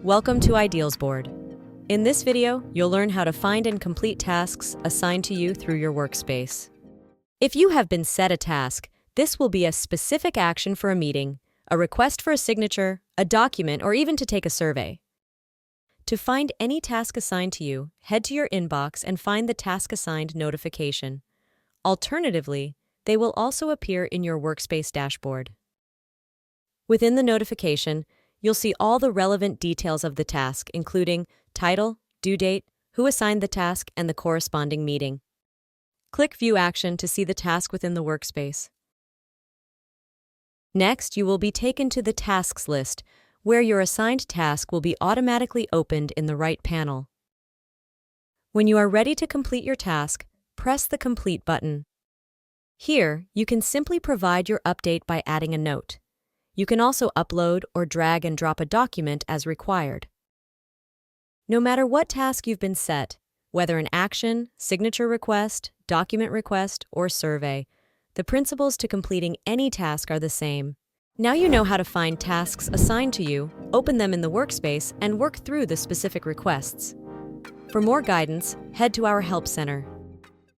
Welcome to Ideals Board. In this video, you'll learn how to find and complete tasks assigned to you through your workspace. If you have been set a task, this will be a specific action for a meeting, a request for a signature, a document, or even to take a survey. To find any task assigned to you, head to your inbox and find the task assigned notification. Alternatively, they will also appear in your workspace dashboard. Within the notification, you'll see all the relevant details of the task, including title, due date, who assigned the task, and the corresponding meeting. Click View Action to see the task within the workspace. Next, you will be taken to the Tasks list, where your assigned task will be automatically opened in the right panel. When you are ready to complete your task, press the Complete button. Here, you can simply provide your update by adding a note. You can also upload or drag and drop a document as required. No matter what task you've been set, whether an action, signature request, document request, or survey, the principles to completing any task are the same. Now you know how to find tasks assigned to you, open them in the workspace, and work through the specific requests. For more guidance, head to our Help Center.